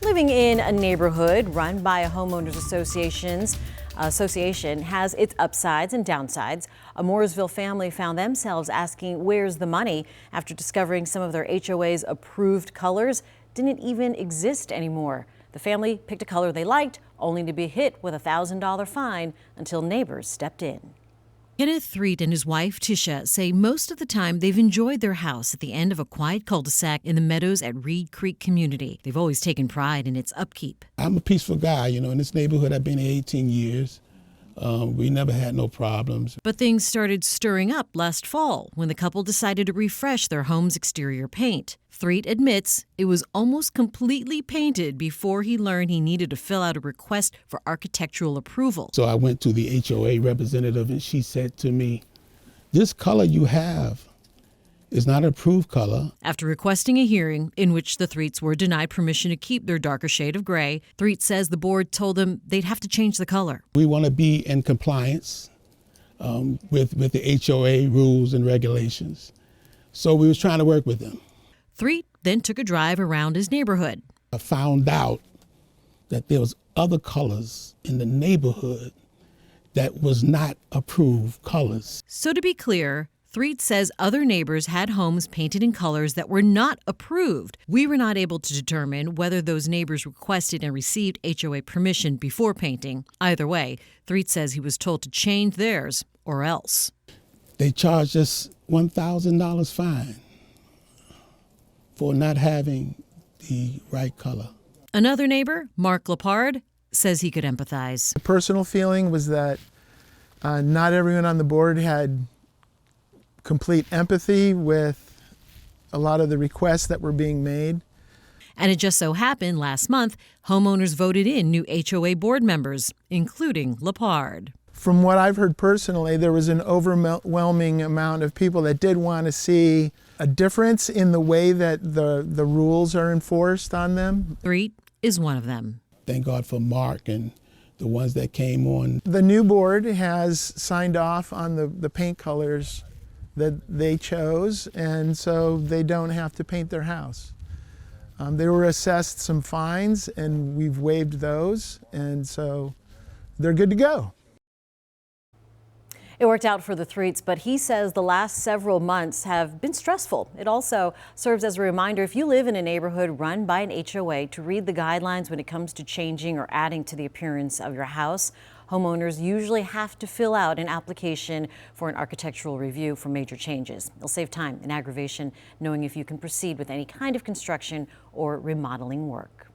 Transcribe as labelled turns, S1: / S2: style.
S1: Living in a neighborhood run by a homeowners association has its upsides and downsides. A Mooresville family found themselves asking where's the money after discovering some of their HOA's approved colors didn't even exist anymore. The family picked a color they liked, only to be hit with a $1,000 fine until neighbors stepped in.
S2: Kenneth Threet and his wife Tisha say most of the time they've enjoyed their house at the end of a quiet cul-de-sac in the meadows at Reed Creek community. They've always taken pride in its upkeep.
S3: I'm a peaceful guy, in this neighborhood I've been here 18 years. We never had no problems.
S2: But things started stirring up last fall when the couple decided to refresh their home's exterior paint. Threet admits it was almost completely painted before he learned he needed to fill out a request for architectural approval.
S3: So I went to the HOA representative and she said to me, "This color you have is not an approved color."
S2: After requesting a hearing in which the Threets were denied permission to keep their darker shade of gray, Threet says the board told them they'd have to change the color.
S3: We want to be in compliance with the HOA rules and regulations. So we was trying to work with them.
S2: Threet then took a drive around his neighborhood.
S3: I found out that there was other colors in the neighborhood that was not approved colors.
S2: So to be clear, Threet says other neighbors had homes painted in colors that were not approved. We were not able to determine whether those neighbors requested and received HOA permission before painting. Either way, Threet says he was told to change theirs or else.
S3: They charged us $1,000 fine for not having the right color.
S2: Another neighbor, Mark Lepard, says he could empathize.
S4: The personal feeling was that not everyone on the board had complete empathy with a lot of the requests that were being made.
S2: And it just so happened last month, homeowners voted in new HOA board members, including Lepard.
S4: From what I've heard personally, there was an overwhelming amount of people that did want to see a difference in the way that the rules are enforced on them.
S2: Threet is one of them.
S3: Thank God for Mark and the ones that came on.
S4: The new board has signed off on the paint colors that they chose, and so they don't have to paint their house. They were assessed some fines, and we've waived those, and so they're good to go.
S1: It worked out for the Threets, but he says the last several months have been stressful. It also serves as a reminder if you live in a neighborhood run by an HOA to read the guidelines when it comes to changing or adding to the appearance of your house. Homeowners usually have to fill out an application for an architectural review for major changes. It'll save time and aggravation knowing if you can proceed with any kind of construction or remodeling work.